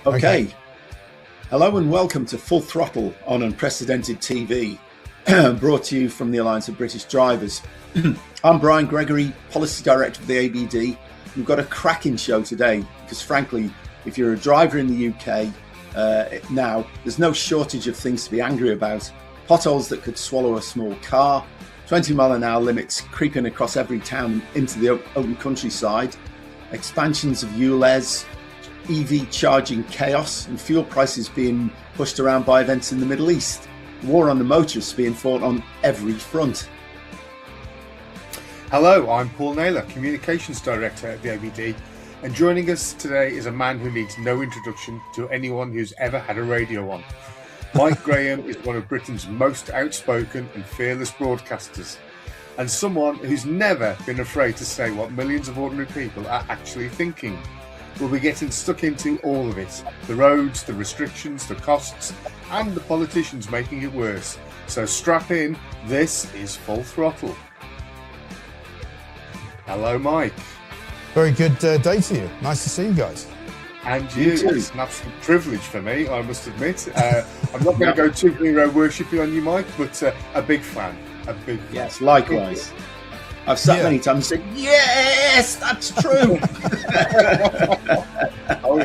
Okay. Hello and welcome to Full Throttle on Unprecedented TV, brought to you from the Alliance of British Drivers. I'm Brian Gregory, Policy Director of the ABD. We've got a cracking show today because, frankly, if you're a driver in the UK now, there's no shortage of things to be angry about. Potholes that could swallow a small car, 20-mile-an-hour limits creeping across every town into the open countryside, expansions of ULEZ, EV charging chaos, and fuel prices being pushed around by events in the Middle East. War on the motorists being fought on every front. Hello, I'm Paul Naylor, Communications Director at the ABD, and joining us today is a man who needs no introduction to anyone who's ever had a radio on. Mike Graham is one of Britain's most outspoken and fearless broadcasters, and someone who's never been afraid to say what millions of ordinary people are actually thinking. We'll be getting stuck into all of it. The roads, the restrictions, the costs, and the politicians making it worse. So strap in, this is Full Throttle. Hello, Mike. Very good day to you. Nice to see you guys. And you. It's an absolute privilege for me, I must admit. I'm not going to go too hero worshipping on you, Mike, but a big fan. A big fan. Yes, likewise. I've sat many times and said, yes, that's true.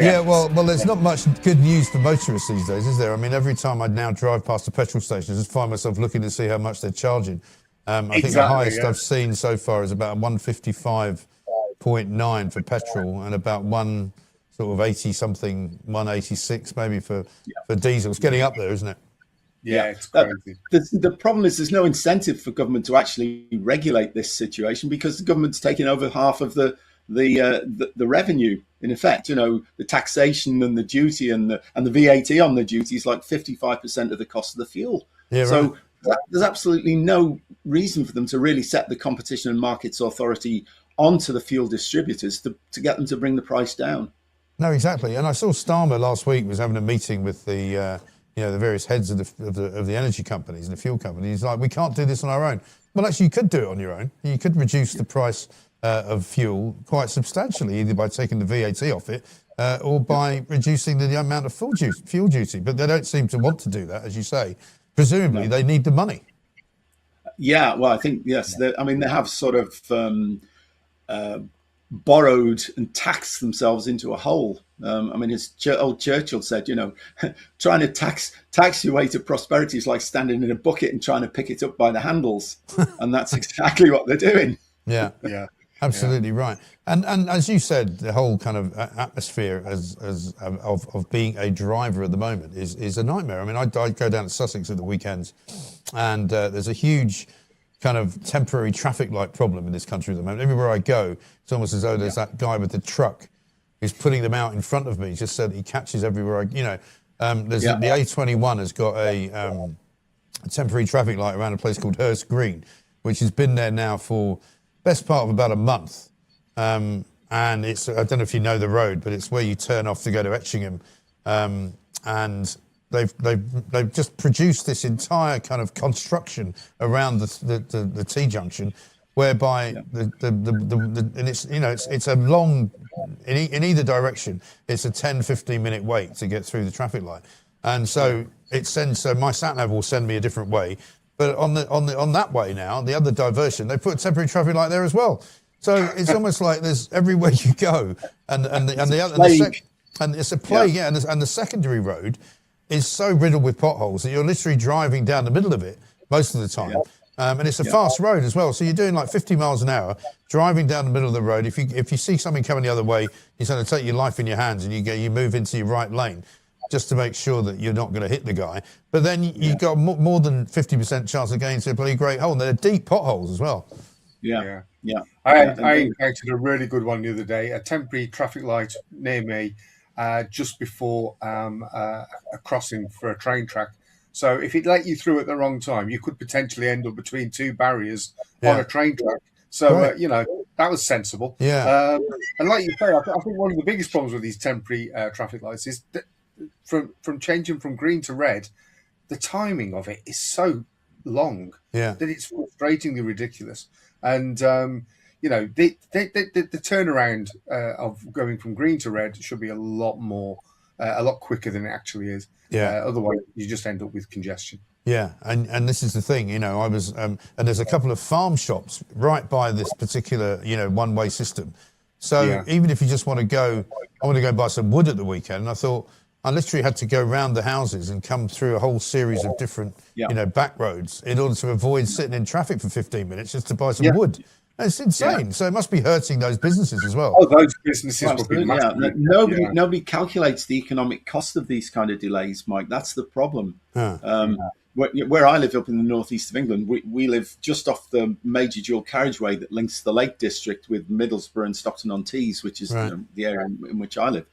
Yeah, well, there's not much good news for motorists these days, is there? I mean, every time I now drive past a petrol station, I just find myself looking to see how much they're charging. I think the highest I've seen so far is about 155.9 for petrol and about one sort of 80-something, 186 maybe for diesel. It's getting up there, isn't it? Yeah, it's crazy. The problem is there's no incentive for government to actually regulate this situation because the government's taking over half of the revenue. In effect, you know, the taxation and the duty and the VAT on the duty is like 55% of the cost of the fuel. Yeah, so there's absolutely no reason for them to really set the Competition and Markets Authority onto the fuel distributors to get them to bring the price down. No, exactly. And I saw Starmer last week was having a meeting with the the various heads of the energy companies and the fuel companies. He's like, we can't do this on our own. Well, actually, you could do it on your own. You could reduce the price of fuel quite substantially, either by taking the VAT off it or by reducing the amount of fuel duty. But they don't seem to want to do that, as you say. Presumably, they need the money. Yeah, well, I think, yes. They have sort of borrowed and taxed themselves into a hole. As old Churchill said, you know, trying to tax your way to prosperity is like standing in a bucket and trying to pick it up by the handles. And that's exactly what they're doing. Yeah. Absolutely right. And as you said, the whole kind of atmosphere of being a driver at the moment is a nightmare. I mean, I go down to Sussex at the weekends, and there's a huge kind of temporary traffic light problem in this country at the moment. Everywhere I go, it's almost as though there's that guy with the truck who's putting them out in front of me just so that he catches everywhere. The A21 has got a temporary traffic light around a place called Hurst Green, which has been there now for best part of about a month. And it's, I don't know if you know the road, but it's where you turn off to go to Etchingham. And they've just produced this entire kind of construction around the T-junction, whereby it's a long, in either direction, it's a 10-15 minute wait to get through the traffic light. And so my sat-nav will send me a different way. But on that way now, the other diversion, they put a temporary traffic light there as well. So it's almost like there's everywhere you go, and it's a plague, and the secondary road is so riddled with potholes that you're literally driving down the middle of it most of the time. And it's a fast road as well, so you're doing like 50 miles an hour driving down the middle of the road. If you see something coming the other way, you're going to take your life in your hands and you move into your right lane, just to make sure that you're not going to hit the guy. But then you've got more than 50% chance of getting into a bloody great hole. And they're deep potholes as well. Yeah. I encountered a really good one the other day, a temporary traffic light near me just before a crossing for a train track. So if it let you through at the wrong time, you could potentially end up between two barriers on a train track. So, that was sensible. Yeah. And like you say, I think one of the biggest problems with these temporary traffic lights is that from changing from green to red, the timing of it is so long that it's frustratingly ridiculous. And the turnaround of going from green to red should be a lot more a lot quicker than it actually is. Yeah. Otherwise, you just end up with congestion. Yeah, and this is the thing, I was, and there's a couple of farm shops right by this particular, one-way system. So even if you just want to go, I want to go buy some wood at the weekend, and I thought I literally had to go round the houses and come through a whole series of different, back roads in order to avoid sitting in traffic for 15 minutes just to buy some wood. And it's insane. So it must be hurting those businesses as well. Oh, those businesses will be massive. Nobody calculates the economic cost of these kind of delays, Mike. That's the problem. Where I live up in the northeast of England, we live just off the major dual carriageway that links the Lake District with Middlesbrough and Stockton-on-Tees, which is the area in which I live.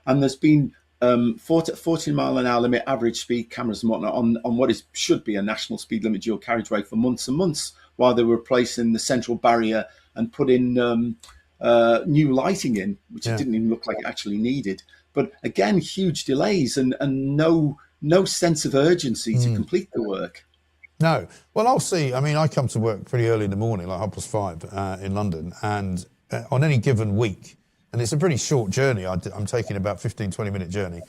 And there's been 14 mile an hour limit average speed cameras and whatnot on what should be a national speed limit dual carriageway for months and months, while they were replacing the central barrier and putting new lighting in, which it didn't even look like it actually needed. But again, huge delays and no sense of urgency to complete the work. No. Well, I'll see. I mean, I come to work pretty early in the morning, like 5:30 in London, and on any given week, and it's a pretty short journey. I'm taking about 15-20 minute journey,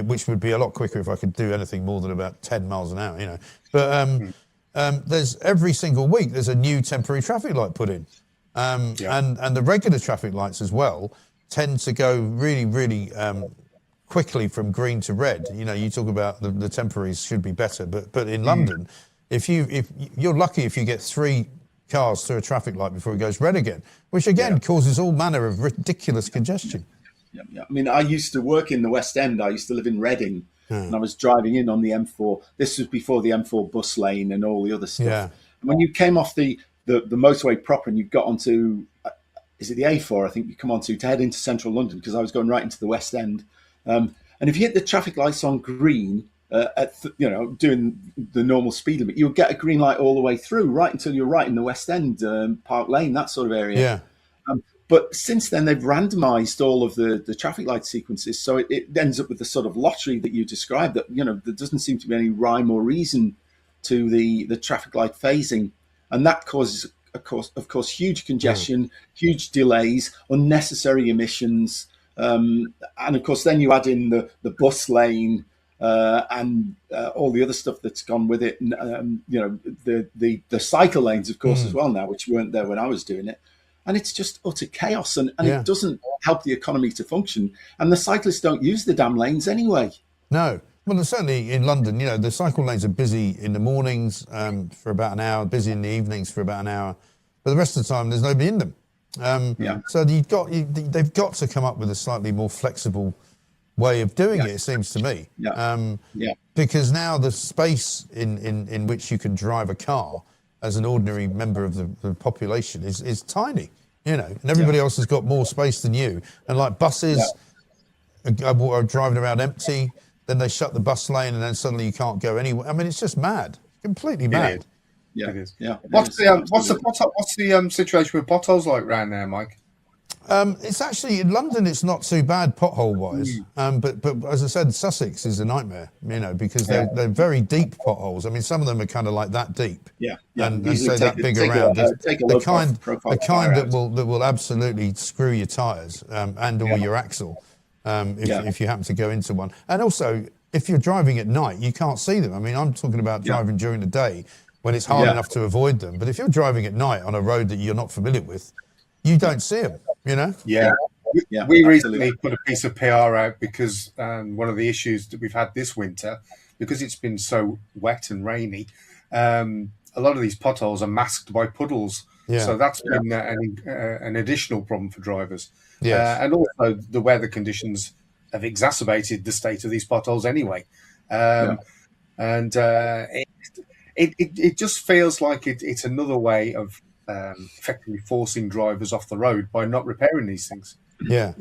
which would be a lot quicker if I could do anything more than about 10 miles an hour, But there's every single week there's a new temporary traffic light put in, and the regular traffic lights as well tend to go really, really quickly from green to red. You talk about the temporaries should be better, but in London, if you're lucky if you get 3 cars through a traffic light before it goes red again, which again causes all manner of ridiculous congestion. I mean, I used to work in the West End. I used to live in Reading, and I was driving in on the M4. This was before the M4 bus lane and all the other stuff. Yeah. And when you came off the motorway proper and you got onto, is it the A4? I think you come onto to head into central London, because I was going right into the West End. And if you hit the traffic lights on green, doing the normal speed limit, you'll get a green light all the way through, right until you're right in the West End, Park Lane, that sort of area. Yeah. But since then, they've randomised all of the traffic light sequences, so it ends up with the sort of lottery that you described. That there doesn't seem to be any rhyme or reason to the traffic light phasing, and that causes, of course, huge congestion, huge delays, unnecessary emissions. And of course, then you add in the bus lane and all the other stuff that's gone with it. And, the cycle lanes, of course, as well now, which weren't there when I was doing it. And it's just utter chaos, and it doesn't help the economy to function. And the cyclists don't use the damn lanes anyway. No. Well, certainly in London, the cycle lanes are busy in the mornings for about an hour, busy in the evenings for about an hour, but the rest of the time there's nobody in them. So they've got to come up with a slightly more flexible way of doing it seems to me. Because now the space in which you can drive a car as an ordinary member of the population is tiny, and everybody else has got more space than you. And like buses are driving around empty, then they shut the bus lane, and then suddenly you can't go anywhere. I mean, it's just mad, completely mad. It is. What's the situation with potholes like around there, Mike? It's actually in London. It's not too bad pothole wise, but as I said, Sussex is a nightmare. Because they're very deep potholes. I mean, some of them are kind of like that deep. And so that big around. The kind that will absolutely screw your tires and or your axle if you happen to go into one. And also, if you're driving at night, you can't see them. I mean, I'm talking about driving during the day when it's hard enough to avoid them. But if you're driving at night on a road that you're not familiar with, you don't see them, We recently put a piece of PR out because one of the issues that we've had this winter, because it's been so wet and rainy, a lot of these potholes are masked by puddles. So that's been an additional problem for drivers. And also the weather conditions have exacerbated the state of these potholes anyway. And it just feels like it's another way of effectively forcing drivers off the road by not repairing these things. Well,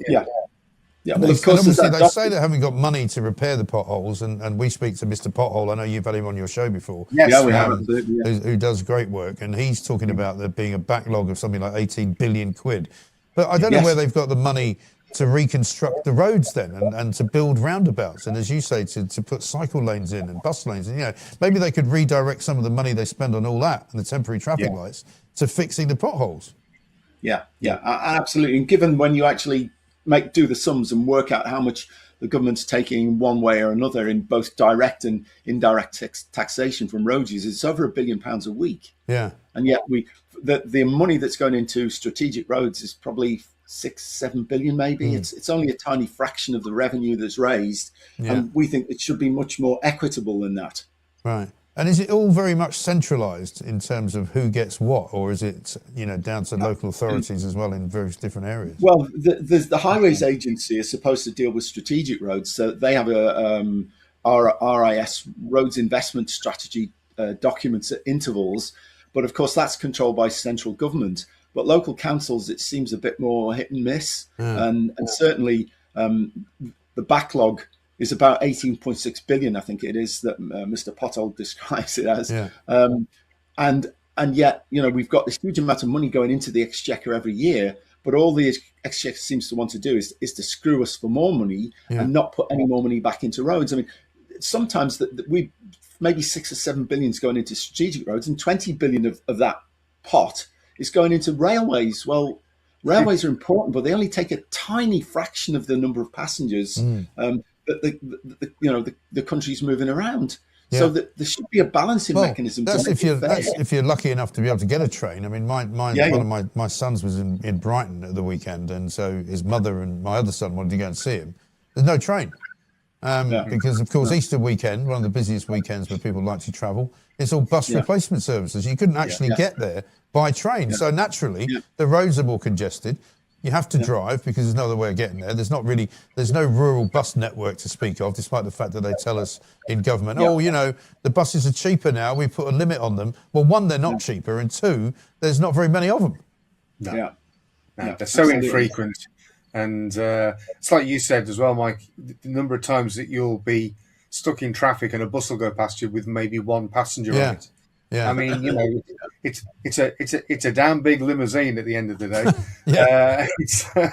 of course, obviously they say they haven't got money to repair the potholes, and we speak to Mr. Pothole. I know you've had him on your show before. We have. Who does great work, and he's talking about there being a backlog of something like 18 billion quid. But I don't know where they've got the money to reconstruct the roads then and to build roundabouts, and as you say, to put cycle lanes in and bus lanes, and maybe they could redirect some of the money they spend on all that and the temporary traffic lights to fixing the potholes. Absolutely. And given when you actually do the sums and work out how much the government's taking one way or another in both direct and indirect taxation from road users. It's over £1 billion a week. Yeah. And yet the money that's going into strategic roads is probably 6-7 billion maybe. It's only a tiny fraction of the revenue that's raised. Yeah. And we think it should be much more equitable than that. Right. And is it all very much centralised in terms of who gets what, or is it, down to local authorities as well in various different areas? Well, the Highways Agency is supposed to deal with strategic roads, so they have a RIS, Roads Investment Strategy documents at intervals, but of course that's controlled by central government. But local councils, it seems a bit more hit and miss, and certainly the backlog is about 18.6 billion, I think it is, that Mr. Pothole describes it as. Yeah. And yet, we've got this huge amount of money going into the Exchequer every year, but all the Exchequer seems to want to do is to screw us for more money and not put any more money back into roads. I mean, sometimes we maybe 6 or 7 billion is going into strategic roads, and 20 billion of that pot is going into railways. Well, railways are important, but they only take a tiny fraction of the number of passengers that the country's moving around. Yeah. So there should be a balancing mechanism. That's if you're lucky enough to be able to get a train. I mean, one of my sons was in Brighton at the weekend, and so his mother and my other son wanted to go and see him. There's no train. Because, of course, Easter weekend, one of the busiest weekends where people like to travel, it's all bus replacement services. You couldn't actually get there by train. Yeah. So naturally, the roads are more congested. You have to drive because there's no other way of getting there. There's no rural bus network to speak of, despite the fact that they tell us in government, the buses are cheaper now. We put a limit on them. Well, one, they're not cheaper, and two, there's not very many of them. No, they're so infrequent. And it's like you said as well, Mike, the number of times that you'll be stuck in traffic and a bus will go past you with maybe one passenger on it. Yeah. I mean, it's a damn big limousine at the end of the day.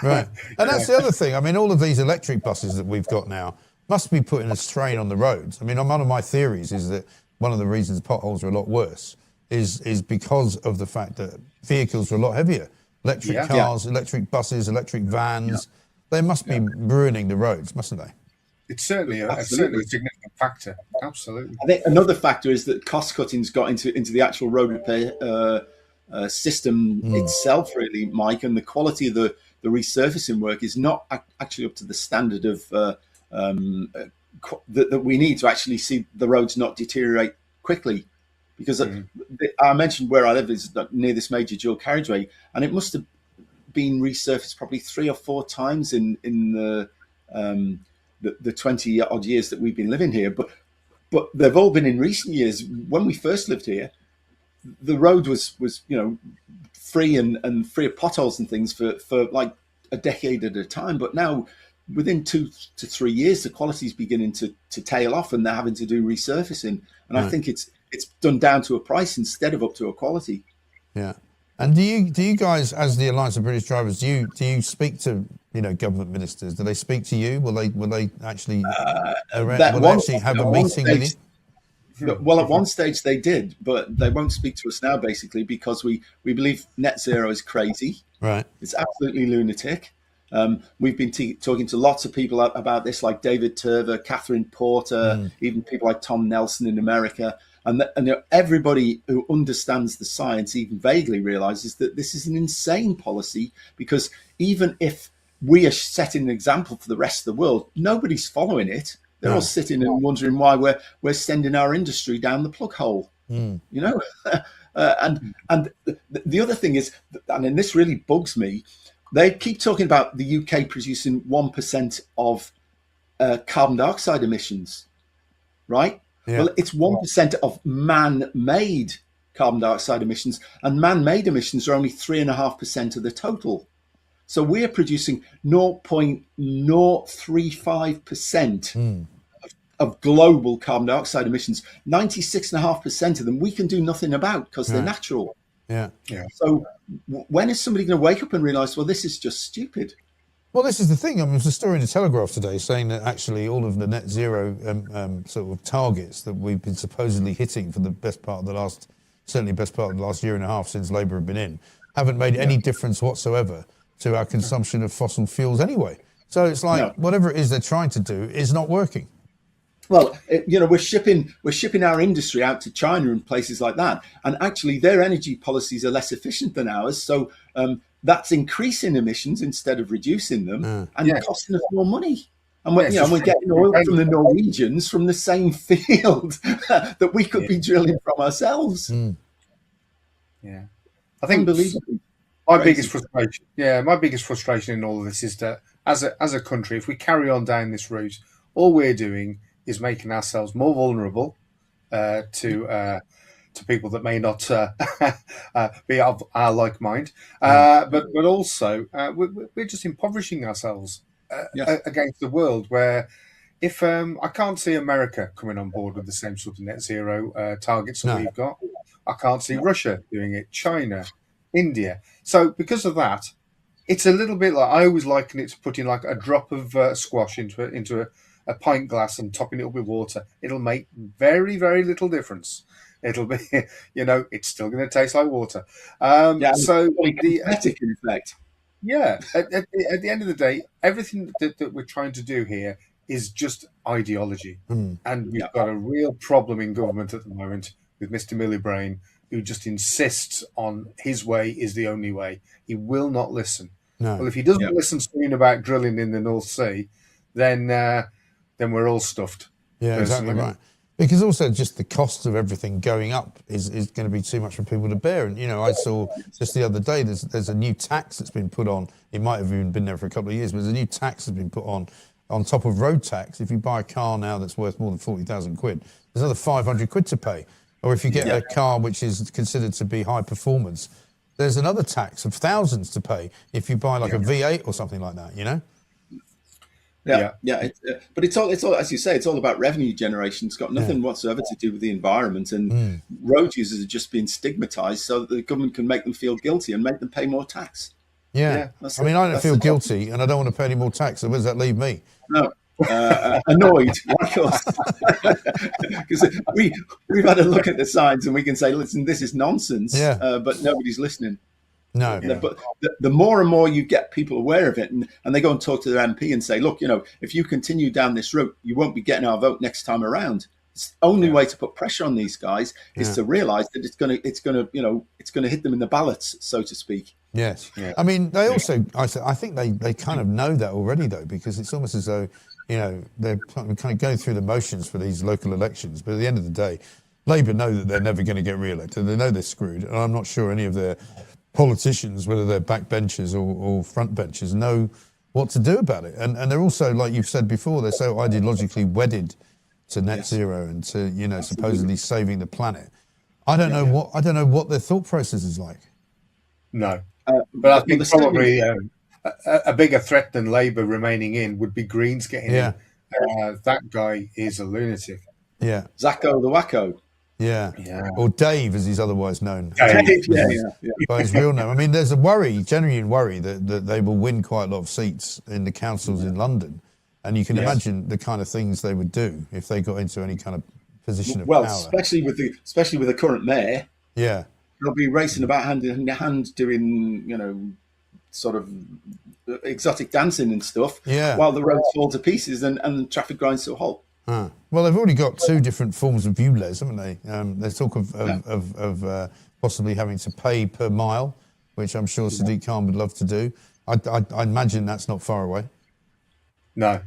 Right. And that's the other thing. I mean, all of these electric buses that we've got now must be putting a strain on the roads. I mean, one of my theories is that one of the reasons potholes are a lot worse is because of the fact that vehicles are a lot heavier. Electric cars, electric buses, electric vans, they must be ruining the roads, mustn't they? It's certainly a significant factor. Absolutely. I think another factor is that cost cutting's got into the actual road repair system itself, really, Mike, and the quality of the resurfacing work is not actually up to the standard of that we need to actually see the roads not deteriorate quickly. Because I mentioned where I live is near this major dual carriageway, and it must have been resurfaced probably 3 or 4 times in the 20 odd years that we've been living here. But they've all been in recent years. When we first lived here, the road was free and free of potholes and things for like a decade at a time. But now, within 2 to 3 years, the quality is beginning to tail off, and they're having to do resurfacing. And I think it's done down to a price instead of up to a quality. Yeah. And do you guys, as the Alliance of British Drivers, do you speak to government ministers? Do they speak to you? Will they actually have a meeting with you? Well, at one stage they did, but they won't speak to us now, basically, because we believe net zero is crazy. Right. It's absolutely lunatic. We've been talking to lots of people about this, like David Turver, Catherine Porter, even people like Tom Nelson in America. And everybody who understands the science even vaguely realizes that this is an insane policy, because even if we are setting an example for the rest of the world, nobody's following it. They're all sitting and wondering why we're sending our industry down the plug hole. And the other thing is, and this really bugs me, they keep talking about the UK producing 1% of carbon dioxide emissions, right? Yeah. Well, it's 1% of man-made carbon dioxide emissions, and man-made emissions are only 3.5% of the total. So we're producing 0.035% of global carbon dioxide emissions. 96.5% of them we can do nothing about because they're natural. Yeah. So when is somebody going to wake up and realize, well, this is just stupid? Well, this is the thing. I mean, there's a story in the Telegraph today saying that actually all of the net zero sort of targets that we've been supposedly hitting for the best part of the last year and a half since Labour have been in, haven't made any difference whatsoever to our consumption of fossil fuels anyway. So it's like No. whatever it is they're trying to do is not working. Well, we're shipping our industry out to China and places like that, and actually their energy policies are less efficient than ours. So that's increasing emissions instead of reducing them, and costing us more money. And we're getting oil from the Norwegians from the same field that we could be drilling from ourselves. Yeah, I think my biggest frustration in all of this is that as a country, if we carry on down this route, all we're doing is making ourselves more vulnerable to people that may not be of our like mind, but also we're just impoverishing ourselves against the world. Where if I can't see America coming on board with the same sort of net zero targets that we've got, I can't see Russia doing it, China, India. So because of that, it's a little bit like, I always liken it to putting like a drop of squash into a pint glass and topping it up with water. It'll make very, very little difference. It'll be, it's still going to taste like water. So the in effect. Yeah, at the end of the day, everything that we're trying to do here is just ideology. And we've got a real problem in government at the moment with Mr. Millibrain, who just insists on his way is the only way. He will not listen. No. Well, if he doesn't listen soon about drilling in the North Sea, then we're all stuffed. Yeah, exactly right. Because also just the cost of everything going up is going to be too much for people to bear. And, I saw just the other day, there's a new tax that's been put on. It might have even been there for a couple of years, but there's a new tax that's been put on top of road tax. If you buy a car now that's worth more than 40,000 quid, there's another 500 quid to pay. Or if you get a car which is considered to be high performance, there's another tax of thousands to pay if you buy like a V8 or something like that, But it's all as you say, it's all about revenue generation. It's got nothing whatsoever to do with the environment, and road users are just being stigmatized so that the government can make them feel guilty and make them pay more tax. I don't feel guilty and I don't want to pay any more tax, so where does that leave me? No. Annoyed, like us, because we've had a look at the signs and we can say, listen, this is nonsense, but nobody's listening. No. But the more and more you get people aware of it, and they go and talk to their MP and say, look, if you continue down this route, you won't be getting our vote next time around. It's the only way to put pressure on these guys is to realise that it's going to hit them in the ballots, so to speak. Yes. Yeah. I mean, they also, I think they kind of know that already, though, because it's almost as though, they're kind of going through the motions for these local elections. But at the end of the day, Labour know that they're never going to get re-elected. They know they're screwed. And I'm not sure any of their politicians, whether they're backbenchers or frontbenchers, know what to do about it. And they're also, like you've said before, they're so ideologically wedded to net zero and to, supposedly saving the planet. I don't know what their thought process is like. No. But I think probably a bigger threat than Labour remaining in would be Greens getting in. That guy is a lunatic. Yeah. Zacko the Wacko. Yeah. Or Dave, as he's otherwise known. Dave, by his real name. I mean, there's a genuine worry that they will win quite a lot of seats in the councils in London. And you can imagine the kind of things they would do if they got into any kind of position of power. Well, especially with the current mayor. Yeah. They'll be racing about hand in hand doing, sort of exotic dancing and stuff while the roads fall to pieces and traffic grinds to a halt. Well, they've already got two different forms of ULEZ, haven't they? There's talk of possibly having to pay per mile, which I'm sure Sadiq Khan would love to do. I imagine that's not far away. No.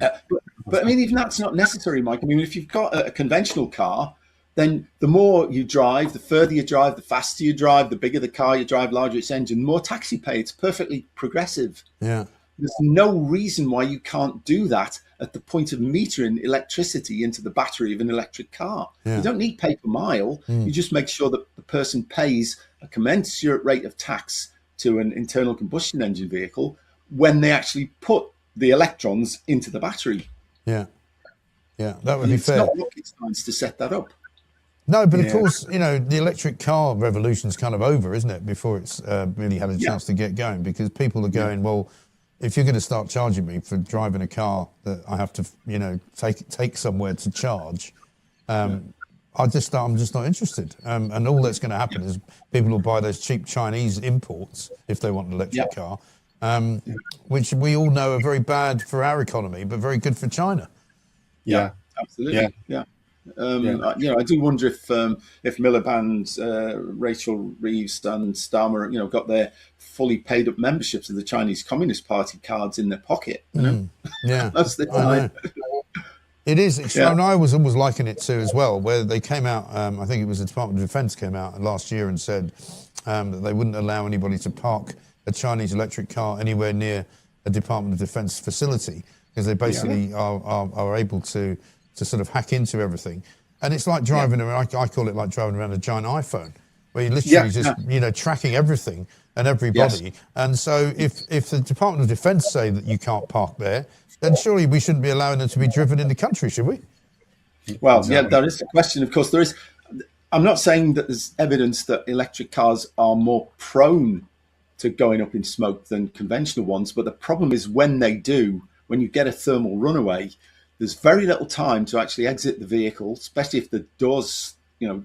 But I mean, even that's not necessary, Mike. I mean, if you've got a conventional car, then the more you drive, the further you drive, the faster you drive, the bigger the car you drive, larger its engine, the more tax you pay. It's perfectly progressive. Yeah. There's no reason why you can't do that at the point of metering electricity into the battery of an electric car. Yeah. You don't need pay per mile. You just make sure that the person pays a commensurate rate of tax to an internal combustion engine vehicle when they actually put the electrons into the battery. Yeah, that would be fair. It's not rocket science to set that up. No, but of course, the electric car revolution's kind of over, isn't it? Before it's really had a chance to get going, because people are going, well, if you're going to start charging me for driving a car that I have to, take somewhere to charge, I'm just not interested. And all that's going to happen is people will buy those cheap Chinese imports if they want an electric car. which we all know are very bad for our economy, but very good for China. Yeah, absolutely. Yeah. I do wonder if Miliband, Rachel Reeves, and Starmer, got their fully paid up memberships of the Chinese Communist Party cards in their pocket. Yeah, That's the time. It is extreme. I was almost liking it to as well, where they came out. I think it was the Department of Defense came out last year and said that they wouldn't allow anybody to park a Chinese electric car anywhere near a Department of Defense facility because they basically are able to sort of hack into everything. And it's like driving around, I call it like driving around a giant iPhone, where you're literally just, tracking everything and everybody. Yes. And so if the Department of Defense say that you can't park there, then surely we shouldn't be allowing them to be driven in the country, should we? Well, exactly. That is the question. Of course, there is. I'm not saying that there's evidence that electric cars are more prone to going up in smoke than conventional ones. But the problem is when they do, when you get a thermal runaway, there's very little time to actually exit the vehicle, especially if the doors,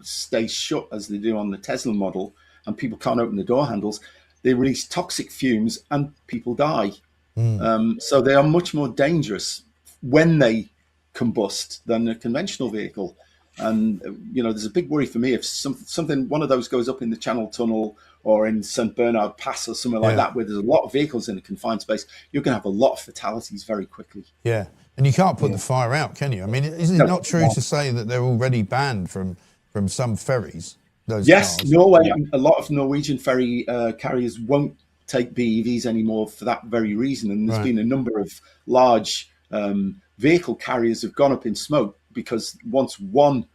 stay shut as they do on the Tesla model and people can't open the door handles. They release toxic fumes and people die. So they are much more dangerous when they combust than a conventional vehicle. And, there's a big worry for me if one of those goes up in the Channel Tunnel or in St. Bernard Pass or somewhere like that, where there's a lot of vehicles in a confined space, you're going to have a lot of fatalities very quickly. Yeah. And you can't put the fire out, can you? I mean, isn't it not true to say that they're already banned from some ferries? Those cars? Norway, a lot of Norwegian ferry carriers won't take BEVs anymore for that very reason. And there's been a number of large vehicle carriers have gone up in smoke because once one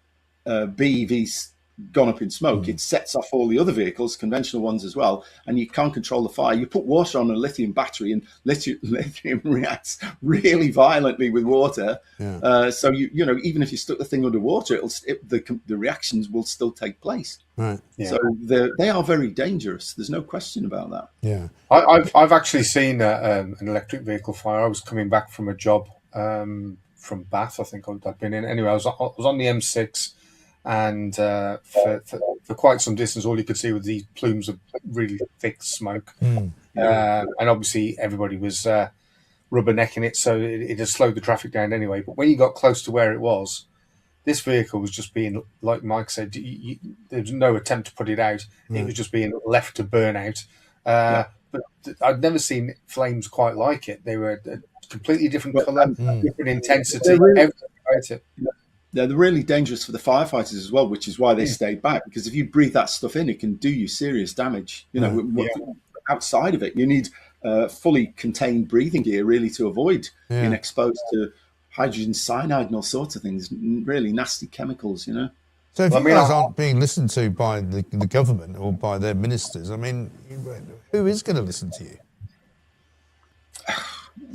BEV's gone up in smoke, it sets off all the other vehicles, conventional ones as well, and you can't control the fire. You put water on a lithium battery and lithium reacts really violently with water. So even if you stuck the thing underwater, the reactions will still take place. Right. Yeah. So they are very dangerous. There's no question about that. Yeah. I've actually seen an electric vehicle fire. I was coming back from a job from Bath, I think I'd been in. Anyway, I was on the M6. And for quite some distance, all you could see were these plumes of really thick smoke. And obviously everybody was rubbernecking it, so it had slowed the traffic down anyway. But when you got close to where it was, this vehicle was just being, like Mike said, there was no attempt to put it out. It was just being left to burn out. But I'd never seen flames quite like it. They were a completely different colour, different intensity, everything about it. They're really dangerous for the firefighters as well, which is why they stayed back. Because if you breathe that stuff in, it can do you serious damage. Outside of it, you need fully contained breathing gear really to avoid being exposed to hydrogen cyanide and all sorts of things. Really nasty chemicals, So if you guys aren't being listened to by the government or by their ministers, I mean, who is going to listen to you?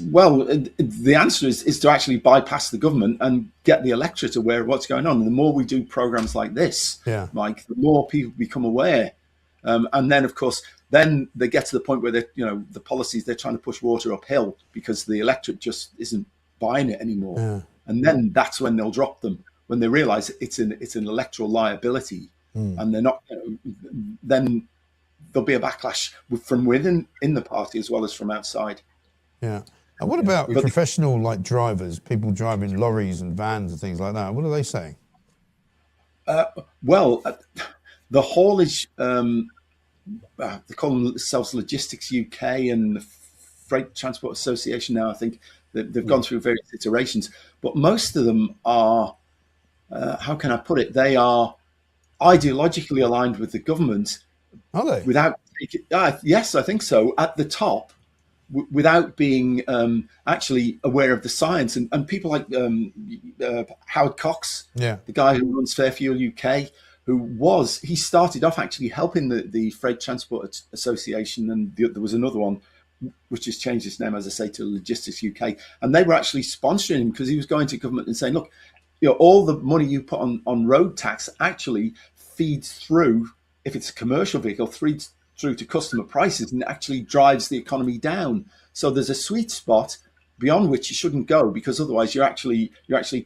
Well, the answer is to actually bypass the government and get the electorate aware of what's going on. And the more we do programs like this, Mike, the more people become aware. And then, of course, then they get to the point where the policies they're trying to push water uphill because the electorate just isn't buying it anymore. And then that's when they'll drop them, when they realise it's an electoral liability, and they're not. Then there'll be a backlash from within in the party as well as from outside. Yeah. And what about professional drivers, people driving lorries and vans and things like that? What are they saying? The haulage, they call themselves Logistics UK and the Freight Transport Association now, I think they've gone through various iterations, but most of them are, how can I put it? They are ideologically aligned with the government. Are they? Yes, I think so. At the top, without being actually aware of the science, and people like Howard Cox, the guy who runs Fair Fuel UK, he started off actually helping the Freight Transport Association, and there was another one which has changed its name, as I say, to Logistics UK, and they were actually sponsoring him because he was going to government and saying, look, all the money you put on road tax actually feeds through, if it's a commercial vehicle, through to customer prices and actually drives the economy down. So there's a sweet spot beyond which you shouldn't go, because otherwise you're actually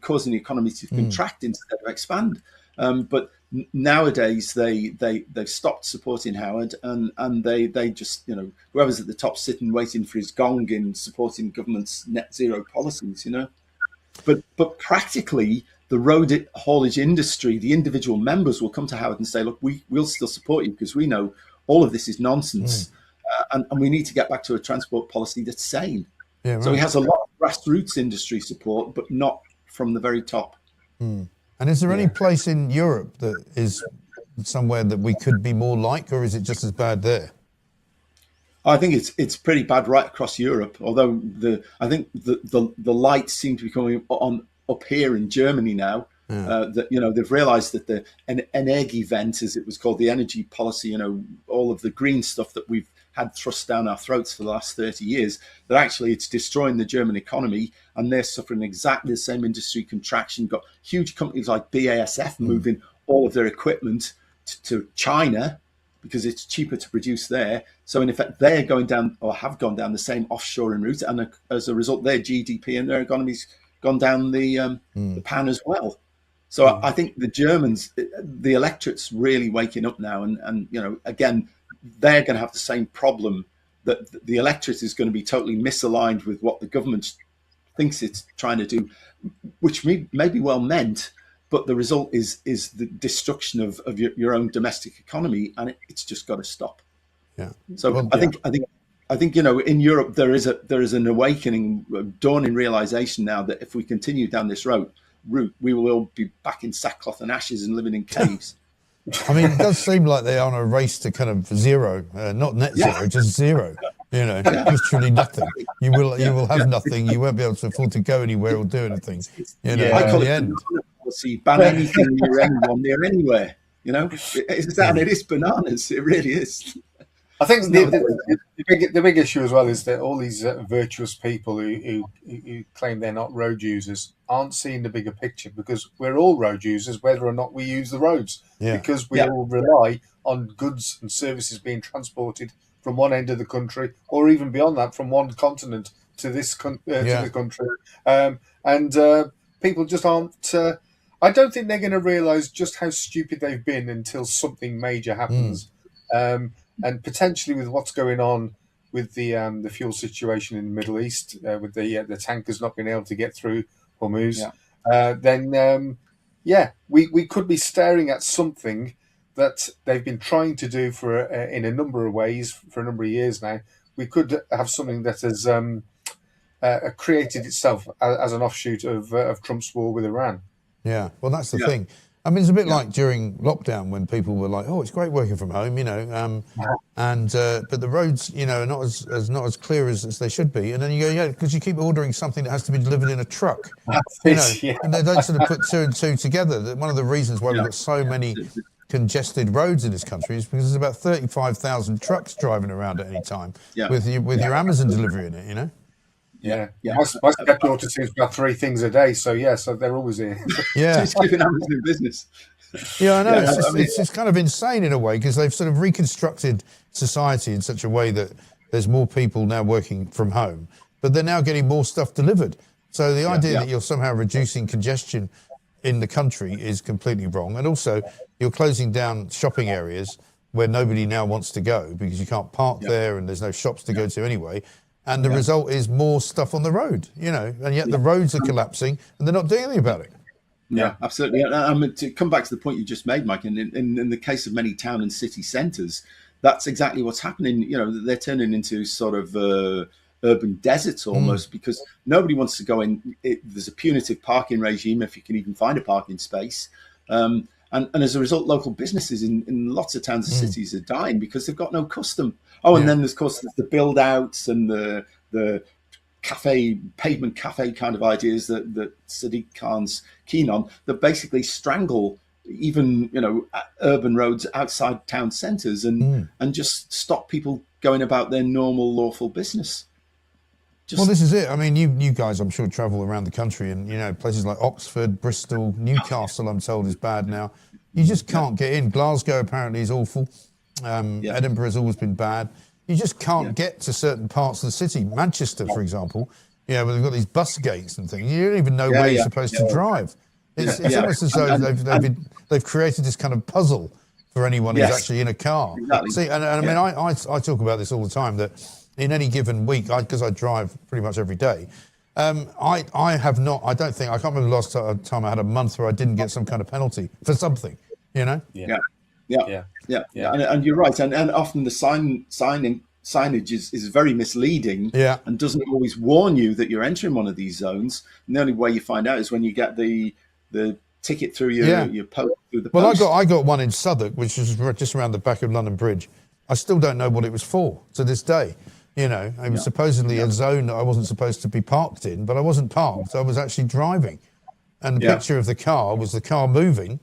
causing the economy to contract instead of expand. But Nowadays they've stopped supporting Howard, and they just, whoever's at the top sitting waiting for his gong in supporting government's net zero policies, but practically the road haulage industry, the individual members will come to Howard and say, look, we'll still support you because we know all of this is nonsense, and we need to get back to a transport policy that's sane. Yeah, right. So he has a lot of grassroots industry support, but not from the very top. And is there any place in Europe that is somewhere that we could be more like, or is it just as bad there? I think it's pretty bad right across Europe. Although I think the lights seem to be coming on up here in Germany now. That they've realised that the Energiewende, as it was called, the energy policy, all of the green stuff that we've had thrust down our throats for the last 30 years, that actually it's destroying the German economy, and they're suffering exactly the same industry contraction. Got huge companies like BASF moving all of their equipment to China because it's cheaper to produce there. So in effect, they're going down, or have gone down, the same offshoring route, and as a result, their GDP and their economy's gone down the pan as well. So I think the Germans, the electorate's really waking up now, and again, they're going to have the same problem, that the electorate is going to be totally misaligned with what the government thinks it's trying to do, which may be well meant, but the result is the destruction of your own domestic economy, and it's just got to stop. Yeah. So well, I think in Europe there is an awakening, a dawning realization now that if we continue down this route, we will all be back in sackcloth and ashes and living in caves. I mean, it does seem like they're on a race to kind of zero, not net zero, just zero. Literally nothing. You will have nothing. You won't be able to afford to go anywhere or do anything. I call it policy, ban anything near anyone, near anywhere. It is bananas. It really is. I think the big issue as well is that all these virtuous people who claim they're not road users aren't seeing the bigger picture, because we're all road users whether or not we use the roads, because we all rely on goods and services being transported from one end of the country, or even beyond that, from one continent to this to the country, and people just aren't. I don't think they're going to realise just how stupid they've been until something major happens. And potentially with what's going on with the fuel situation in the Middle East, with the tankers not being able to get through Hormuz, then we could be staring at something that they've been trying to do for in a number of ways for a number of years now. We could have something that has created itself as an offshoot of Trump's war with Iran. Yeah, well, that's the thing. I mean, it's a bit like during lockdown when people were like, "Oh, it's great working from home," but the roads, are not as clear as they should be. And then you go, because you keep ordering something that has to be delivered in a truck, and they don't sort of put two and two together. One of the reasons why we've got so many congested roads in this country is because there's about 35,000 trucks driving around at any time with your Amazon delivery in it. Yeah. My stepdaughter seems about 3 things a day, so they're always here. She's keeping Amazon in business. Yeah, I know. It's just kind of insane in a way, because they've sort of reconstructed society in such a way that there's more people now working from home, but they're now getting more stuff delivered. So the idea that you're somehow reducing congestion in the country is completely wrong. And also, you're closing down shopping areas where nobody now wants to go because you can't park there and there's no shops to go to anyway. And the result is more stuff on the road, and yet the roads are collapsing and they're not doing anything about it. Yeah, absolutely. And to come back to the point you just made, Mike, in the case of many town and city centres, that's exactly what's happening. They're turning into sort of urban deserts almost, because nobody wants to go in. There's a punitive parking regime if you can even find a parking space. And as a result, local businesses in lots of towns and cities are dying because they've got no custom. And then there's, of course, the build outs and the pavement cafe kind of ideas that Sadiq Khan's keen on, that basically strangle even urban roads outside town centres and just stop people going about their normal lawful business. Well, this is it. I mean, you guys, I'm sure, travel around the country, and places like Oxford, Bristol, Newcastle, I'm told, is bad now. You just can't get in. Glasgow apparently is awful. Edinburgh has always been bad. You just can't get to certain parts of the city. Manchester, for example, where they've got these bus gates and things. You don't even know where you're supposed to drive. It's almost as though they've created this kind of puzzle for anyone who's actually in a car. Exactly. See, and I mean, I talk about this all the time, that in any given week, because I drive pretty much every day, I can't remember the last time I had a month where I didn't get some kind of penalty for something, you know? Yeah. And you're right. And often the signage is very misleading and doesn't always warn you that you're entering one of these zones. And the only way you find out is when you get the ticket through your post. Through the post. I got one in Southwark, which was just around the back of London Bridge. I still don't know what it was for to this day. You know, it was supposedly a zone that I wasn't supposed to be parked in, but I wasn't parked. I was actually driving. And the picture of the car was the car moving.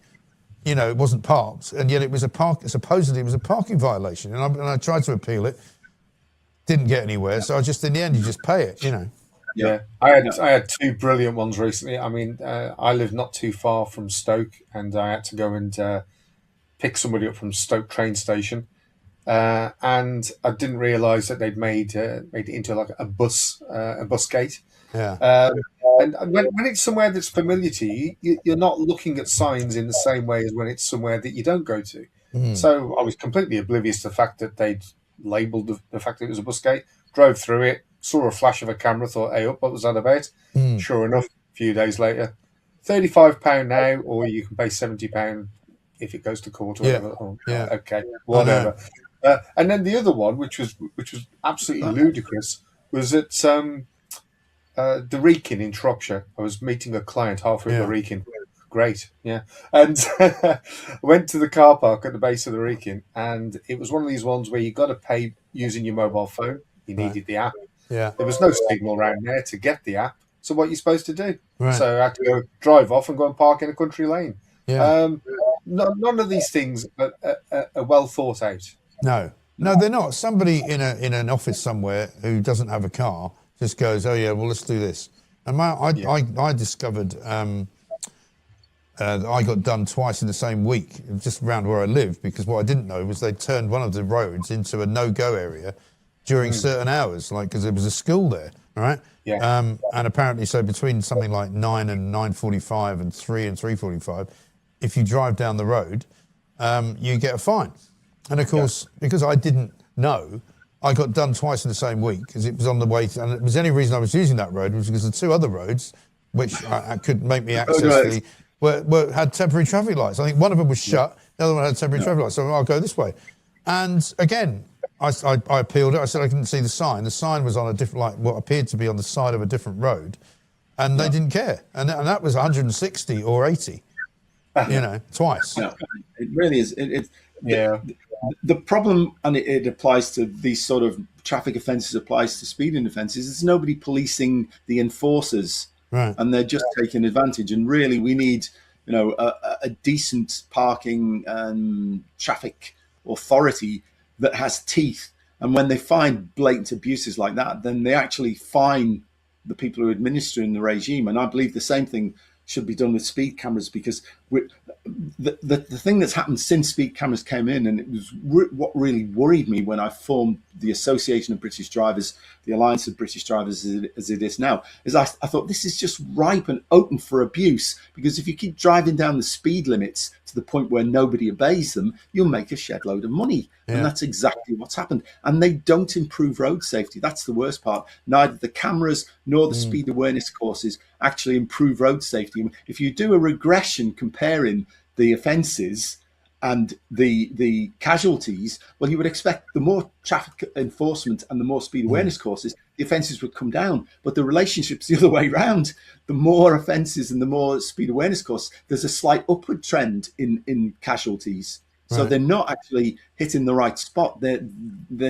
You know, it wasn't parked, and yet it was supposedly it was a parking violation. And I tried to appeal it, didn't get anywhere. So in the end, you just pay it, you know. Yeah, I had two brilliant ones recently. I mean, I live not too far from Stoke, and I had to go and pick somebody up from Stoke train station, and I didn't realise that they'd made it into like a bus gate. Yeah. And when it's somewhere that's familiar to you, you're not looking at signs in the same way as when it's somewhere that you don't go to. So I was completely oblivious to the fact that they'd labelled the fact that it was a bus gate. Drove through it. Saw a flash of a camera, thought, hey, what was that about? Sure enough, a few days later, £35 now, or you can pay £70 if it goes to court or whatever. Okay, whatever. And then the other one, which was absolutely ludicrous, was at the Wrekin in Shropshire. I was meeting a client halfway up the Wrekin. Great, and went to the car park at the base of the Wrekin, and it was one of these ones where you got to pay using your mobile phone. You needed the app. Yeah. There was no signal around there to get the app. So what are you supposed to do? Right. So I had to go drive off and go and park in a country lane. Yeah. None of these things are well thought out. No, they're not. Somebody in an office somewhere who doesn't have a car just goes, oh yeah, well let's do this. And I discovered that I got done twice in the same week, just around where I live, because what I didn't know was they turned one of the roads into a no-go area during certain hours, like because there was a school there, all right? Yeah. And apparently, so between something like 9 and 9:45 and 3 and 3:45, if you drive down the road, you get a fine. And of course, because I didn't know, I got done twice in the same week because it was on the way to, and it was the only reason I was using that road was because the two other roads, which I could make me access had temporary traffic lights. I think one of them was shut, the other one had temporary traffic lights, so I'll go this way. And again, I appealed it. I said I couldn't see the sign. The sign was on a different, like what appeared to be on the side of a different road, and they didn't care. And that was 160 or 80, you know, twice. Yeah, it really is. The problem, and it applies to these sort of traffic offences, applies to speeding offences. It's nobody policing the enforcers, right? And they're just taking advantage. And really, we need, you know, a decent parking and traffic authority that has teeth. And when they find blatant abuses like that, then they actually fine the people who are administering the regime. And I believe the same thing should be done with speed cameras, because the thing that's happened since speed cameras came in, and it was what really worried me when I formed the Association of British Drivers, the Alliance of British Drivers as it is now, is I thought this is just ripe and open for abuse, because if you keep driving down the speed limits to the point where nobody obeys them, you'll make a shed load of money. And that's exactly what's happened. And they don't improve road safety. That's the worst part. Neither the cameras nor the speed awareness courses actually improve road safety. If you do a regression comparing the offences and the casualties, well, you would expect the more traffic enforcement and the more speed awareness courses, the offences would come down. But the relationship's the other way around. The more offences and the more speed awareness courses, there's a slight upward trend in casualties. So they're not actually hitting the right spot. They're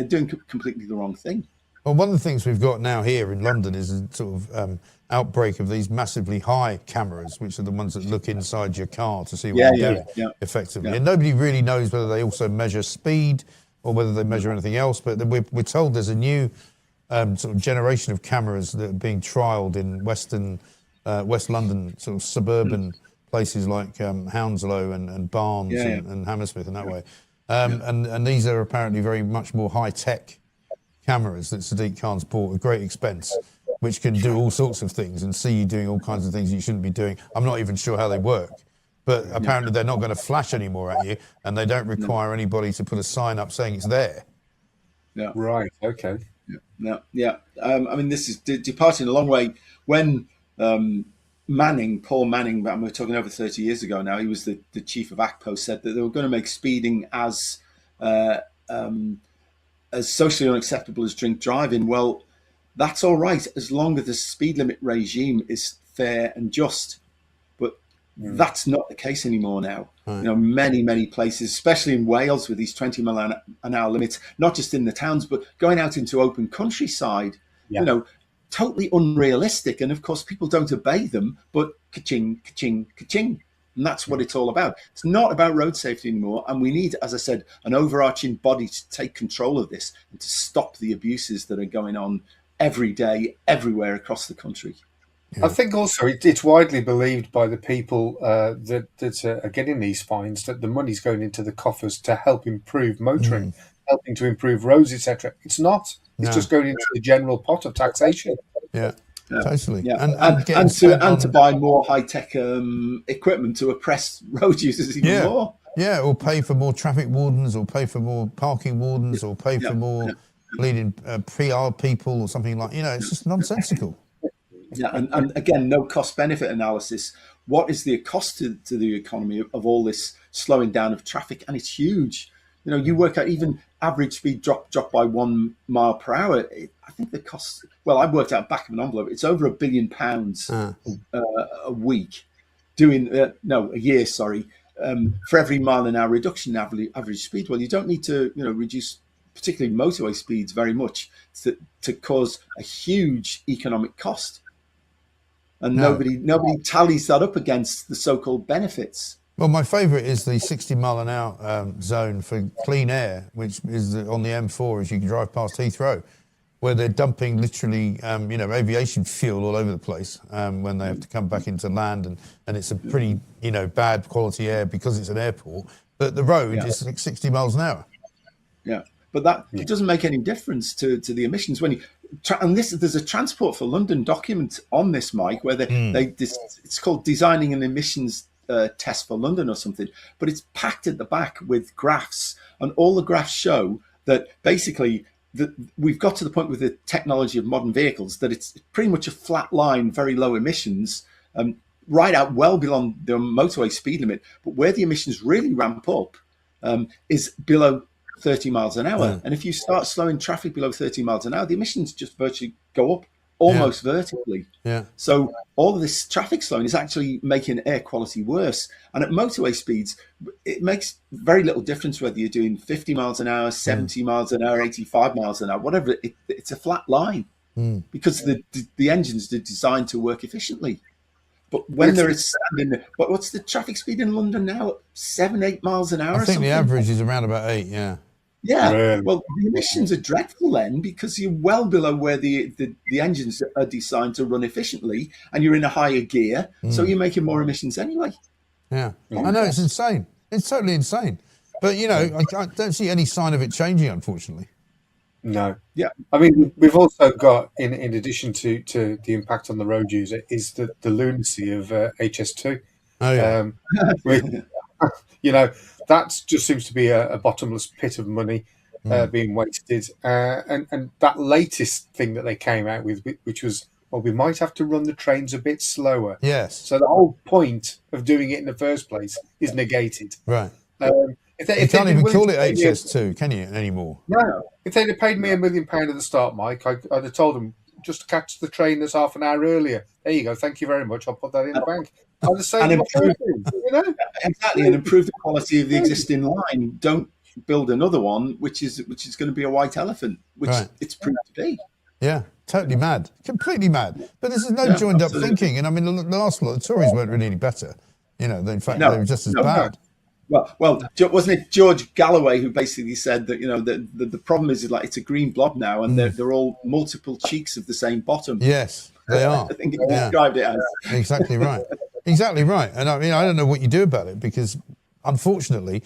doing completely the wrong thing. Well, one of the things we've got now here in London is a sort of outbreak of these massively high cameras, which are the ones that look inside your car to see what you're doing effectively. And nobody really knows whether they also measure speed or whether they measure anything else. But we're told there's a new sort of generation of cameras that are being trialled in West London, sort of suburban places like Hounslow and Barnes and Hammersmith and that way. And these are apparently very much more high-tech cameras that Sadiq Khan's bought at great expense. which can do all sorts of things and see you doing all kinds of things you shouldn't be doing. I'm not even sure how they work, but apparently they're not going to flash anymore at you, and they don't require anybody to put a sign up saying it's there. Yeah. Right. Okay. Yeah. I mean, this is departing a long way. When Paul Manning, we're talking over 30 years ago now, he was the chief of ACPO, said that they were going to make speeding as socially unacceptable as drink driving. Well, that's all right as long as the speed limit regime is fair and just. But that's not the case anymore now. Right. You know, many places, especially in Wales with these 20 mile an hour limits, not just in the towns, but going out into open countryside, you know, totally unrealistic. And of course, people don't obey them, but ka-ching, ka-ching, ka-ching. And that's what it's all about. It's not about road safety anymore. And we need, as I said, an overarching body to take control of this and to stop the abuses that are going on every day, everywhere across the country. Yeah. I think also it's widely believed by the people that are getting these fines that the money's going into the coffers to help improve motoring, helping to improve roads, etc. It's not. It's just going into the general pot of taxation. Yeah. Totally. Yeah. And to buy more high-tech equipment to oppress road users even more. Yeah, or pay for more traffic wardens, or pay for more parking wardens, or pay for more leading PR people, or something like, it's just nonsensical. Yeah, and again, no cost-benefit analysis. What is the cost to the economy of all this slowing down of traffic? And it's huge. You know, you work out even average speed drop by 1 mile per hour. I think the cost, well, I worked out back of an envelope, it's over £1 billion a week, a year, for every mile an hour reduction in average speed. Well, you don't need to, reduce particularly motorway speeds very much to cause a huge economic cost. And nobody tallies that up against the so-called benefits. Well, my favourite is the 60 mile an hour zone for clean air, which is on the M4 as you drive past Heathrow, where they're dumping literally, aviation fuel all over the place when they have to come back into land, and it's a pretty, bad quality air because it's an airport. But the road is 60 miles an hour. Yeah, but it doesn't make any difference to the emissions when you. And there's a Transport for London document on this, Mike, where it's called Designing an Emissions Test for London or something, but it's packed at the back with graphs, and all the graphs show that basically we've got to the point with the technology of modern vehicles that it's pretty much a flat line, very low emissions, right out well beyond the motorway speed limit. But where the emissions really ramp up is below 30 miles an hour. And if you start slowing traffic below 30 miles an hour, the emissions just virtually go up almost vertically. So all of this traffic slowing is actually making air quality worse. And at motorway speeds, it makes very little difference whether you're doing 50 miles an hour, 70 miles an hour, 85 miles an hour, whatever. It's a flat line because the engines are designed to work efficiently. But when there is standing, but what's the traffic speed in London now? 7-8 miles an hour. I think the average is around about 8. Yeah, really? Well, the emissions are dreadful then because you're well below where the engines are designed to run efficiently, and you're in a higher gear, so you're making more emissions anyway. I know, it's insane. It's totally insane. But, I don't see any sign of it changing, unfortunately. No. Yeah. I mean, we've also got, in addition to the impact on the road user, is the lunacy of HS2. Oh, yeah. That just seems to be a bottomless pit of money being wasted. And that latest thing that they came out with, which was, well, we might have to run the trains a bit slower. Yes. So the whole point of doing it in the first place is negated. Right. If you can't even call it HS2, can you, anymore? No. If they'd have paid me £1 million at the start, Mike, I'd have told them just to catch the train that's half an hour earlier. There you go. Thank you very much. I'll put that in the bank. I'll just say, exactly, and improve the quality of the existing line. Don't build another one, which is going to be a white elephant, which it's proved to be. Yeah, totally mad, completely mad. But this is no joined up thinking. And I mean, the last lot, the Tories weren't really any better. In fact, they were just as bad. Well, wasn't it George Galloway who basically said that the problem is like it's a green blob now, and they're all multiple cheeks of the same bottom. Yes, they are. I think he described it as exactly right. Exactly right. And I mean, I don't know what you do about it because, unfortunately,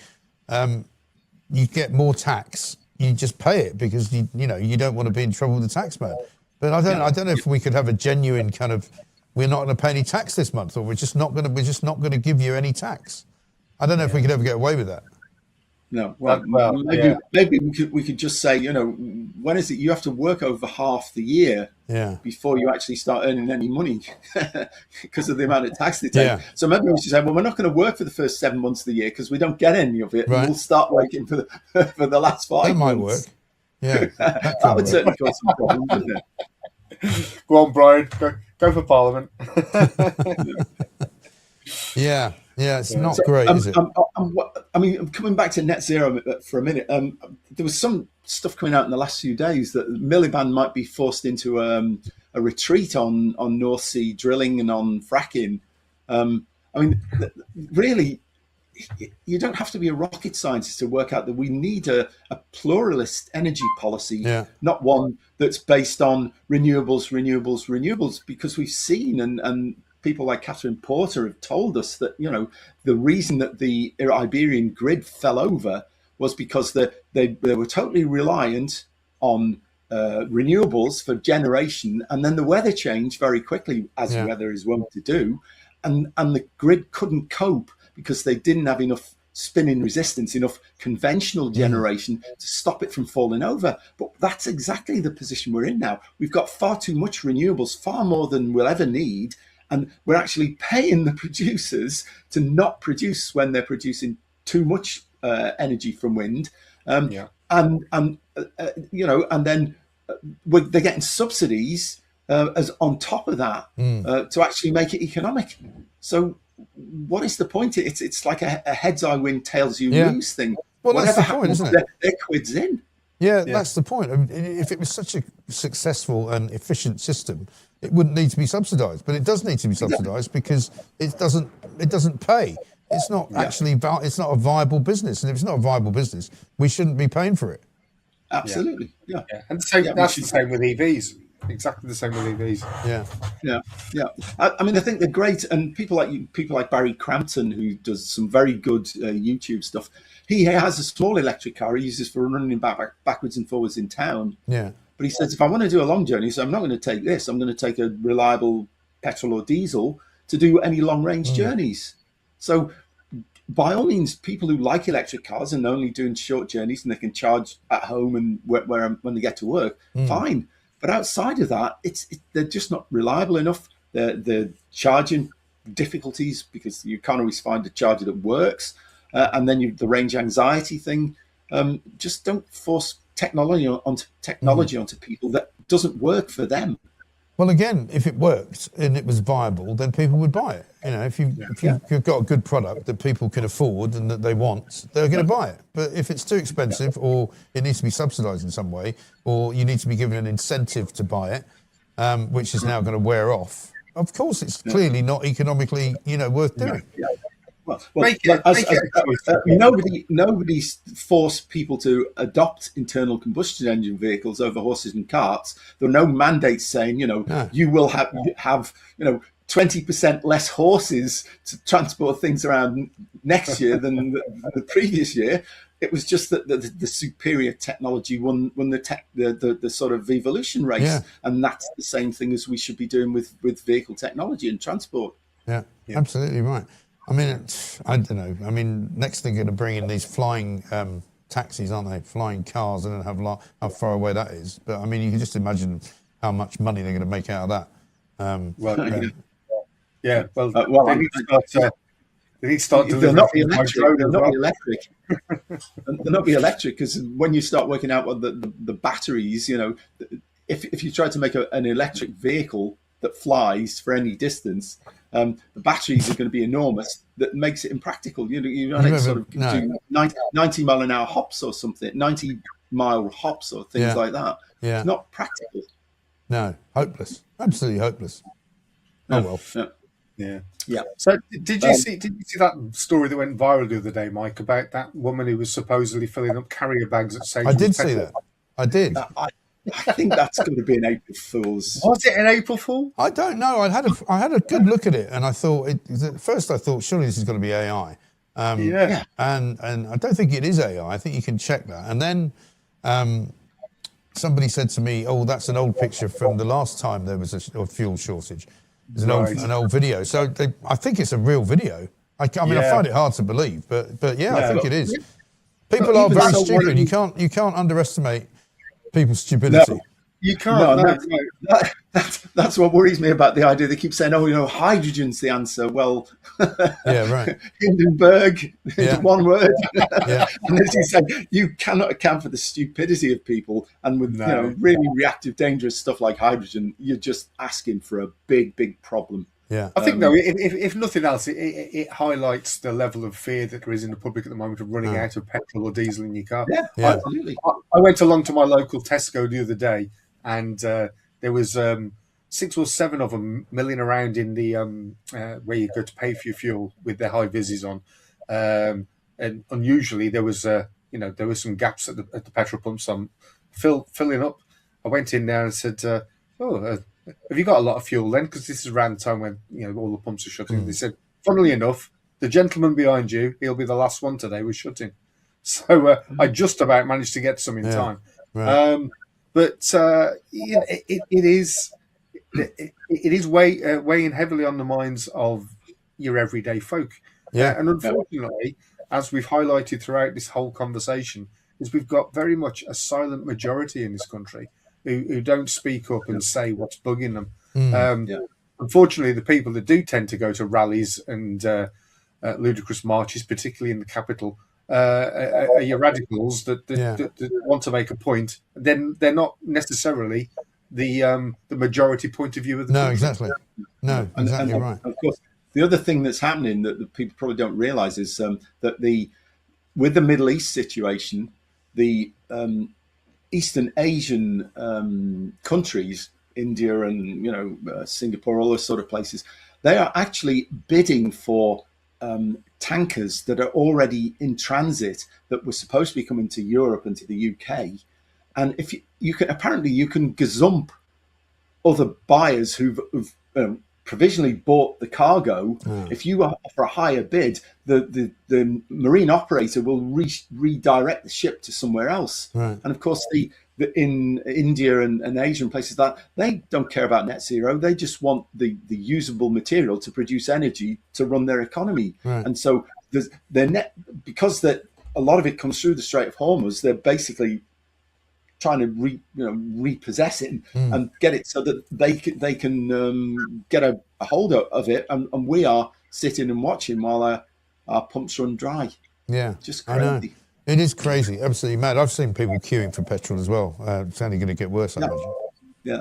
you get more tax. You just pay it because you don't want to be in trouble with the tax man. But I don't know if we could have a genuine kind of, we're not going to pay any tax this month, or we're just not going to give you any tax. I don't know if we could ever get away with that. No, maybe we could just say, when is it you have to work over half the year before you actually start earning any money because of the amount of tax they take. Yeah. So maybe we should say, well, we're not going to work for the first 7 months of the year because we don't get any of it. Right. And we'll start working for the last 5 months. That might work. Yeah, that would certainly cause some problems, wouldn't it? Go on, Brian. Go for Parliament. Yeah, it's not great, is it? I mean, coming back to net zero for a minute, there was some stuff coming out in the last few days that Miliband might be forced into a retreat on North Sea drilling and on fracking. I mean, really, you don't have to be a rocket scientist to work out that we need a pluralist energy policy, not one that's based on renewables, because we've seen and people like Catherine Porter have told us that, the reason that the Iberian grid fell over was because they were totally reliant on renewables for generation. And then the weather changed very quickly, as weather is wont to do. And the grid couldn't cope because they didn't have enough spinning resistance, enough conventional generation to stop it from falling over. But that's exactly the position we're in now. We've got far too much renewables, far more than we'll ever need. And we're actually paying the producers to not produce when they're producing too much energy from wind. And then they're getting subsidies as on top of that to actually make it economic. So what is the point? It's like a heads I win, tails you lose thing. Well, whatever that's the point, isn't it? They're quids in. Yeah, that's the point. I mean, if it was such a successful and efficient system, it wouldn't need to be subsidised. But it does need to be subsidised because it doesn't pay. It's not actually it's not a viable business, and if it's not a viable business, we shouldn't be paying for it. Absolutely, yeah. And that's the same with EVs. Exactly the same with EVs. Yeah. I mean, I think they're great, and people like Barry Crampton, who does some very good YouTube stuff. He has a small electric car he uses for running backwards and forwards in town. Yeah. But he says, if I want to do a long journey, so I'm not going to take this. I'm going to take a reliable petrol or diesel to do any long range journeys. So by all means, people who like electric cars and only doing short journeys and they can charge at home and when they get to work, fine. But outside of that, they're just not reliable enough. They're charging difficulties because you can't always find a charger that works. And then the range anxiety thing. Just don't force technology onto people that doesn't work for them. Well, again, if it worked and it was viable, then people would buy it. If you've got a good product that people can afford and that they want, they're going to buy it. But if it's too expensive, or it needs to be subsidised in some way, or you need to be given an incentive to buy it, which is now going to wear off, of course, it's clearly not economically, worth doing. Nobody's forced people to adopt internal combustion engine vehicles over horses and carts. There are no mandates saying, you will have 20% less horses to transport things around next year than the previous year. It was just that the superior technology won the sort of evolution race, and that's the same thing as we should be doing with vehicle technology and transport. Yeah, absolutely right. I mean, I don't know. I mean, next they're going to bring in these flying taxis, aren't they? Flying cars. I don't know how far away that is, but I mean, you can just imagine how much money they're going to make out of that. They need to start doing. They'll not be electric. They'll not be electric because when you start working out what the batteries, if you try to make an electric vehicle that flies for any distance, the batteries are going to be enormous. That makes it impractical. You don't sort of do 90 mile an hour hops or something, 90-mile hops or things like that. Yeah. It's not practical. No, hopeless. Absolutely hopeless. Oh well. Yeah. So did you see that story that went viral the other day, Mike, about that woman who was supposedly filling up carrier bags at Sainsbury's? I did see that. I did. I think that's going to be an April Fool's. Was it an April Fool? I don't know. I had a good look at it, and I thought at first I thought surely this is going to be AI. And I don't think it is AI. I think you can check that. And then somebody said to me, "Oh, that's an old picture from the last time there was a fuel shortage." It's an old video. So I think it's a real video. I mean, I find it hard to believe, but yeah, I think it is. People are very stupid. You can't underestimate people's stupidity. No, you can't. That's what worries me about the idea. They keep saying, "Oh, hydrogen's the answer." Well, yeah, right. Hindenburg is one word. Yeah. And as you say, you cannot account for the stupidity of people. And with really reactive, dangerous stuff like hydrogen, you're just asking for a big problem. Yeah, I think though, if nothing else, it highlights the level of fear that there is in the public at the moment of running out of petrol or diesel in your car. Yeah, absolutely. I went along to my local Tesco the other day, and there was 6 or 7 of them milling around in the where you go to pay for your fuel with their high vises on, and unusually there was there was some gaps at the petrol pumps. I'm filling up. I went in there and said, have you got a lot of fuel then? Because this is around the time when all the pumps are shutting. They said, funnily enough, the gentleman behind you, he'll be the last one today. We're shutting. So I just about managed to get some in time. Right. But it is weighing heavily on the minds of your everyday folk. Yeah. And unfortunately, as we've highlighted throughout this whole conversation, is we've got very much a silent majority in this country who don't speak up and say what's bugging them. Unfortunately, the people that do tend to go to rallies and ludicrous marches, particularly in the capital, are your radicals that want to make a point. Then they're not necessarily the majority point of view of the country. Exactly. No, exactly right. Of course, the other thing that's happening that the people probably don't realise is that with the Middle East situation, the Eastern Asian countries, India and Singapore, all those sort of places, they are actually bidding for tankers that are already in transit that were supposed to be coming to Europe and to the UK. And if you can gazump other buyers who've provisionally bought the cargo. If you offer a higher bid, the marine operator will redirect the ship to somewhere else. Right. And of course, in India and Asia and places that they don't care about net zero. They just want the usable material to produce energy to run their economy. Right. And so because a lot of it comes through the Strait of Hormuz, they're basically trying to repossess it and get it so that they can get a hold of it, and we are sitting and watching while our pumps run dry. Yeah, just crazy. I know. It is crazy, absolutely mad. I've seen people queuing for petrol as well. It's only going to get worse, I imagine.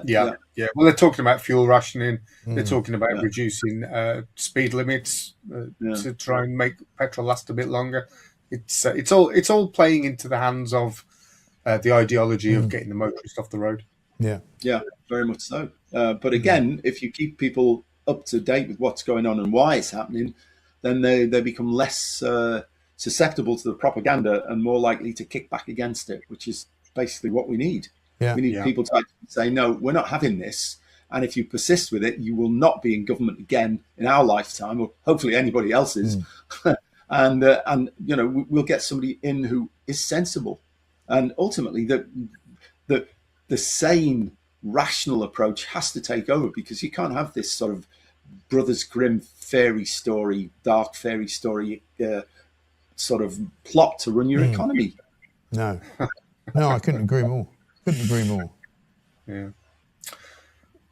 Yeah. Well, they're talking about fuel rationing. They're talking about reducing speed limits to try and make petrol last a bit longer. It's all playing into the hands of the ideology of getting the motorist off the road. Yeah, very much so. But again, if you keep people up to date with what's going on and why it's happening, then they become less susceptible to the propaganda and more likely to kick back against it, which is basically what we need. Yeah. We need people to actually say, no, we're not having this. And if you persist with it, you will not be in government again in our lifetime, or hopefully anybody else's. And we'll get somebody in who is sensible. And ultimately, the sane, rational approach has to take over, because you can't have this sort of Brothers Grimm fairy story, dark fairy story sort of plot to run your economy. No, I couldn't agree more. Yeah.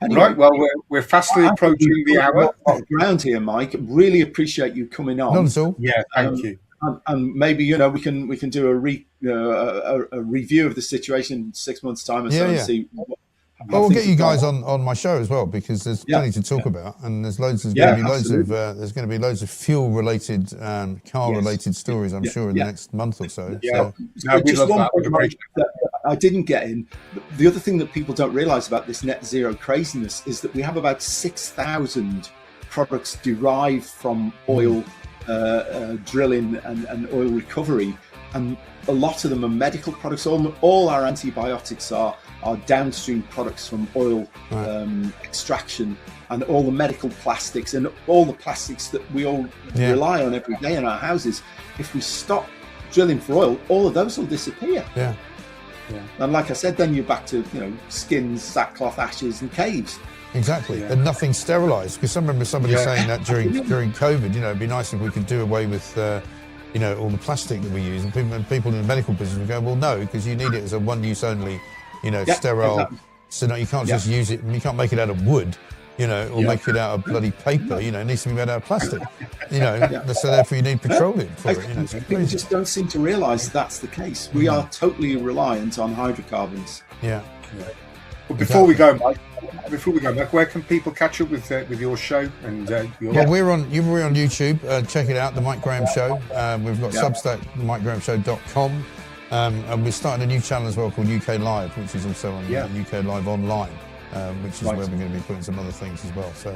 Anyway, right, well, we're fastly approaching the hour. Ground here, Mike. Really appreciate you coming on. Not at all. Yeah, thank you. And maybe we can do a review of the situation in 6 months' time and and see. We'll get you guys on my show as well, because there's plenty to talk about, and there's going to be loads of fuel related, car related stories, I'm sure, in the next month or so. Yeah, so just one point that I didn't get in. The other thing that people don't realise about this net zero craziness is that we have about 6,000 products derived from oil drilling and oil recovery, and a lot of them are medical products. All our antibiotics are downstream products from oil extraction, and all the medical plastics and all the plastics that we all rely on every day in our houses. If we stop drilling for oil, all of those will disappear. And like I said, then you're back to skins, sackcloth, ashes, and caves. Exactly, and nothing sterilised. Because I remember somebody saying that during COVID, it'd be nice if we could do away with all the plastic that we use. And people in the medical business would go, well, no, because you need it as a one-use only, sterile. Exactly. So no, you can't just use it. You can't make it out of wood, or make it out of bloody paper. It needs to be made out of plastic. So therefore you need petroleum for it. People just don't seem to realise that's the case. We are totally reliant on hydrocarbons. Yeah. Well, before we go, Mike, where can people catch up with your show and your? Well, we're on YouTube. Check it out, the Mike Graham Show. We've got Substack, MikeGrahamShow.com, and we're starting a new channel as well called UK Live, which is also on UK Live Online, which is where we're going to be putting some other things as well. So,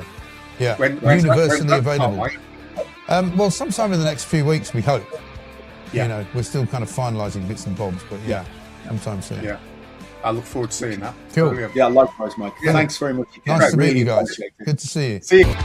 universally available. Well, sometime in the next few weeks, we hope. We're still kind of finalising bits and bobs, but sometime soon. Yeah. I look forward to seeing that. Cool. Brilliant. Yeah, likewise, Mike. Thanks very much. Nice to meet you guys. Good to see you. See you.